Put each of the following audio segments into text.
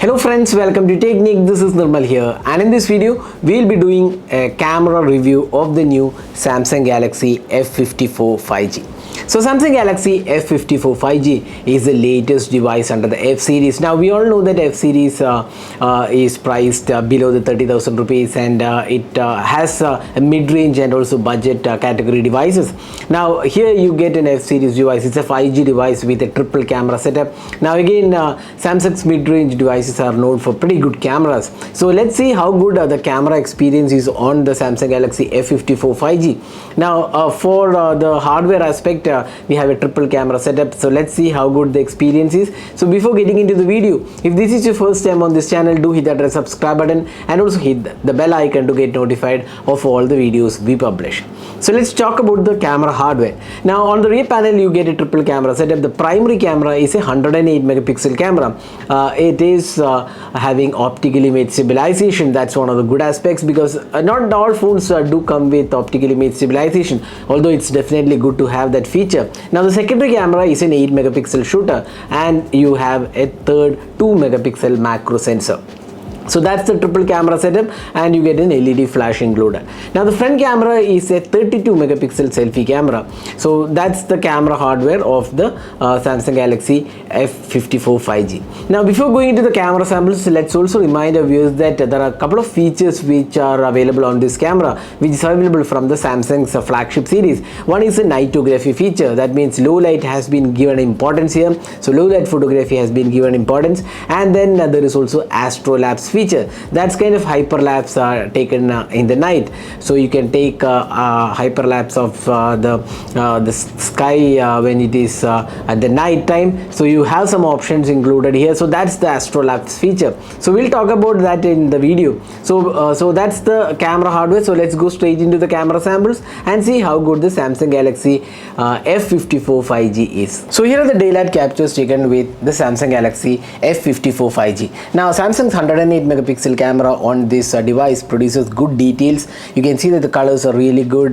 Hello friends, welcome to Technique. This is Nirmal here, and in this video we'll be doing a camera review of the new Samsung Galaxy F54 5G. So Samsung Galaxy F54 5G is the latest device under the F series. Now we all know that F series is priced below the 30,000 rupees, and it has a mid-range and also budget category devices. Now here you get an F series device. It's a 5G device with a triple camera setup. Now again, Samsung's mid-range devices are known for pretty good cameras. So let's see how good the camera experience is on the Samsung Galaxy F54 5G. Now for the hardware aspect, we have a triple camera setup. So let's see how good the experience is. So before getting into the video, if this is your first time on this channel, do hit that red subscribe button and also hit the bell icon to get notified of all the videos we publish. So let's talk about the camera hardware. Now on the rear panel you get a triple camera setup. The primary camera is a 108 megapixel camera. It is having optical image stabilization. That's one of the good aspects, because not all phones do come with optical image stabilization, although it's definitely good to have that feature. Now the secondary camera is an 8 megapixel shooter, and you have a third 2 megapixel macro sensor. So that's the triple camera setup, and you get an LED flash included. Now the front camera is a 32 megapixel selfie camera. So that's the camera hardware of the Samsung Galaxy F54 5G. Now before going into the camera samples, let's also remind our viewers that there are a couple of features which are available on this camera, which is available from the Samsung's flagship series. One is a nighography feature. That means low light has been given importance here. So low light photography has been given importance, and then there is also Astrolapse feature. That's kind of hyperlapse taken in the night. So you can take hyperlapse of the sky when it is at the night time. So you have some options included here. So that's the Astrolapse feature. So we'll talk about that in the video. So that's the camera hardware. So let's go straight into the camera samples and see how good the Samsung Galaxy F54 5G is. So here are the daylight captures taken with the Samsung Galaxy F54 5G. Now Samsung's 108 megapixel camera on this device produces good details. You can see that the colors are really good,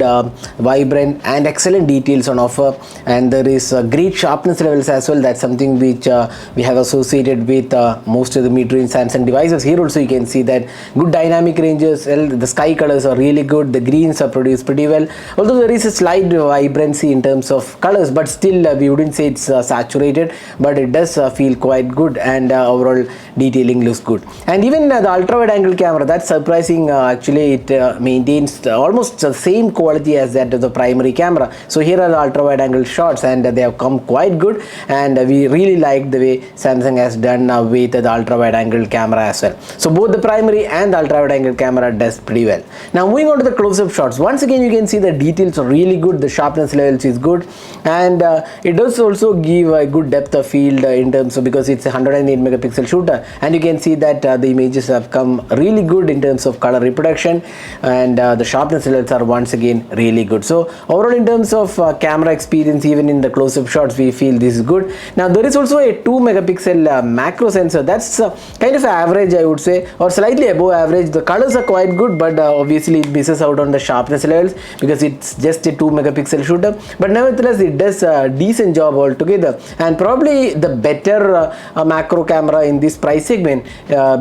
vibrant and excellent details on offer, and there is great sharpness levels as well. That's something which we have associated with most of the mid-range Samsung devices. Here also you can see that good dynamic ranges. The sky colors are really good. The greens are produced pretty well, although there is a slight vibrancy in terms of colors, but still we wouldn't say it's saturated, but it does feel quite good, and overall detailing looks good. And even the ultra wide angle camera, that's surprising. Actually it maintains almost the same quality as that of the primary camera. So here are the ultra wide angle shots, and they have come quite good, and we really like the way Samsung has done with the ultra wide angle camera as well. So both the primary and the ultra wide angle camera does pretty well. Now moving on to the close-up shots, once again you can see the details are really good. The sharpness levels is good, and it does also give a good depth of field in terms of, because it's a 108 megapixel shooter, and you can see that the images have come really good in terms of color reproduction, and the sharpness levels are once again really good. So overall in terms of camera experience, even in the close-up shots, we feel this is good. Now there is also a 2 megapixel macro sensor. That's kind of average, I would say, or slightly above average. The colors are quite good, but obviously it misses out on the sharpness levels because it's just a 2 megapixel shooter, but nevertheless it does a decent job altogether, and probably the better macro camera in this price segment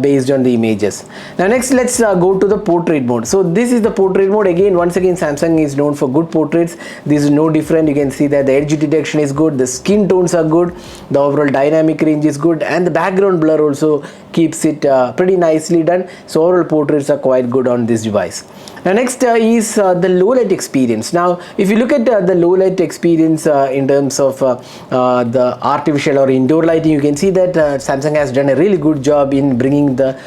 based on the images. Now next let's go to the portrait mode. So this is the portrait mode. Again, once again Samsung is known for good portraits. This is no different. You can see that the edge detection is good, the skin tones are good, the overall dynamic range is good, and the background blur also keeps it pretty nicely done. So overall portraits are quite good on this device. Now next is the low light experience. Now if you look at the low light experience in terms of the artificial or indoor lighting, you can see that Samsung has done a really good job in bringing the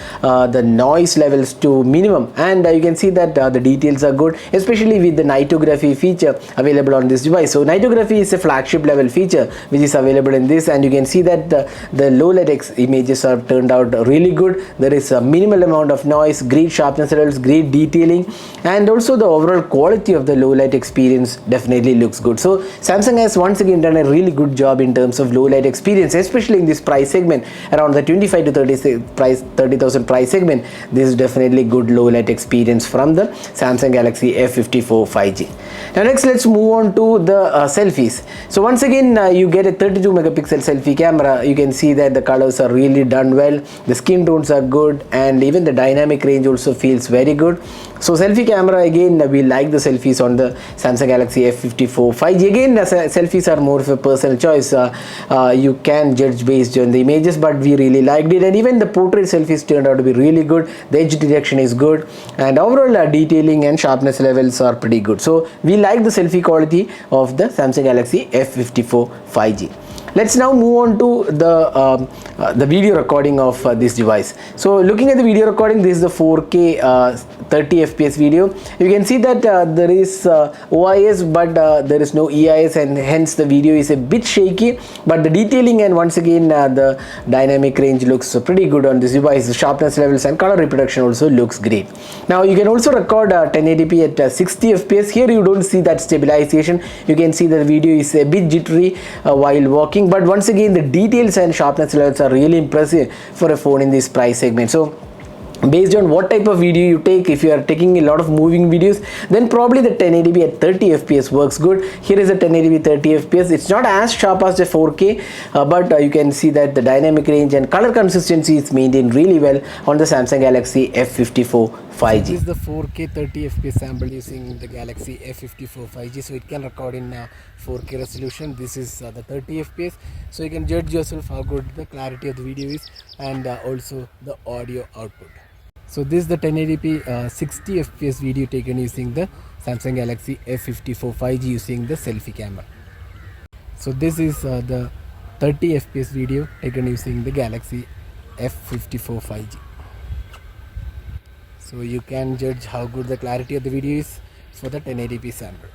noise levels to minimum, and you can see that the details are good, especially with the nighography feature available on this device. So nighography is a flagship level feature which is available in this, and you can see that the low light images are turned out really good. There is a minimal amount of noise, great sharpness levels, great detailing, and also the overall quality of the low light experience definitely looks good. So Samsung has once again done a really good job in terms of low light experience, especially in this price segment around the 25 to 30,000 price segment. This is definitely good low light experience from the Samsung Galaxy F54 5G. Now next let's move on to the selfies. So once again you get a 32 megapixel selfie camera. You can see that the colors are really done well. the skin tones are good, and even the dynamic range also feels very good. So selfie camera, again, we like the selfies on the Samsung Galaxy F54 5G. Again, the selfies are more of a personal choice. You can judge based on the images, but we really liked it, and even the portrait selfies turned out to be really good. The edge detection is good, and overall detailing and sharpness levels are pretty good. So we like the selfie quality of the Samsung Galaxy F54 5G. Let's now move on to the video recording of this device. So looking at the video recording, this is the 4K 30 FPS video. You can see that there is OIS, but there is no EIS, and hence the video is a bit shaky, but the detailing and once again the dynamic range looks pretty good on this device. The sharpness levels and color reproduction also looks great. Now you can also record 1080p at 60 FPS. Here you don't see that stabilization. You can see that the video is a bit jittery while walking, but once again the details and sharpness levels are really impressive for a phone in this price segment. So based on what type of video you take, if you are taking a lot of moving videos, then probably the 1080p at 30 fps works good. Here is a 1080p 30 fps. It's not as sharp as the 4K, but you can see that the dynamic range and color consistency is maintained really well on the Samsung Galaxy F54 5G. This is the 4K 30 fps sample using the Galaxy F54 5G, so it can record in 4K resolution. This is the 30 fps, so you can judge yourself how good the clarity of the video is, and also the audio output. So this is the 1080p 60 fps video taken using the Samsung Galaxy F54 5G using the selfie camera. So this is the 30 fps video taken using the Galaxy F54 5G. So you can judge how good the clarity of the video is for the 1080p sample.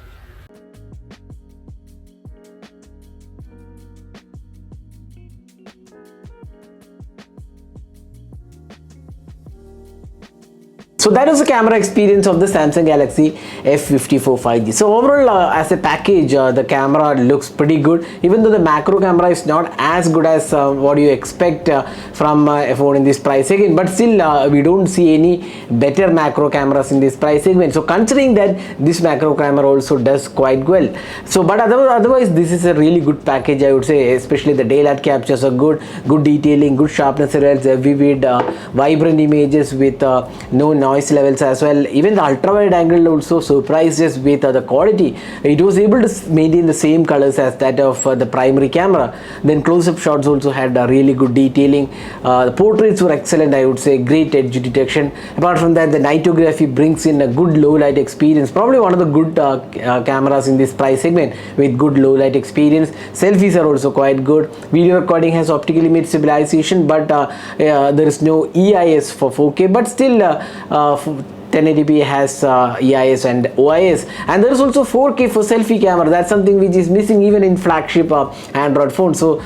So that is the camera experience of the Samsung Galaxy F54 5G. So overall, as a package, the camera looks pretty good, even though the macro camera is not as good as what you expect from a phone in this price segment, but still we don't see any better macro cameras in this price segment. So considering that this macro camera also does quite well, so but otherwise this is a really good package, I would say. Especially the daylight captures are good detailing, good sharpness levels, vivid vibrant images with no noise levels as well. Even the ultra wide angle also surprised us with the quality. It was able to maintain the same colors as that of the primary camera. Then close-up shots also had really good detailing. The portraits were excellent, I would say. Great edge detection. Apart from that, the nighography brings in a good low light experience. Probably one of the good cameras in this price segment with good low light experience. Selfies are also quite good. Video recording has optical image stabilization, but there is no EIS for 4K, but still 1080p has EIS and OIS, and there is also 4K for selfie camera. That's something which is missing even in flagship Android phones. So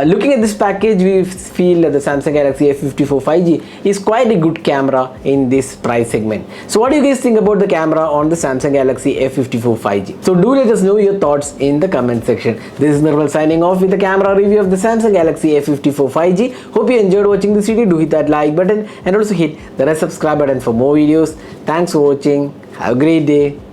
looking at this package, we feel that the Samsung Galaxy F54 5G is quite a good camera in this price segment. So what do you guys think about the camera on the Samsung Galaxy F54 5G? So do let us know your thoughts in the comment section. This is Nirmal signing off with the camera review of the Samsung Galaxy F54 5G. Hope you enjoyed watching this video. Do hit that like button and also hit the red subscribe button for more videos. Thanks for watching. Have a great day.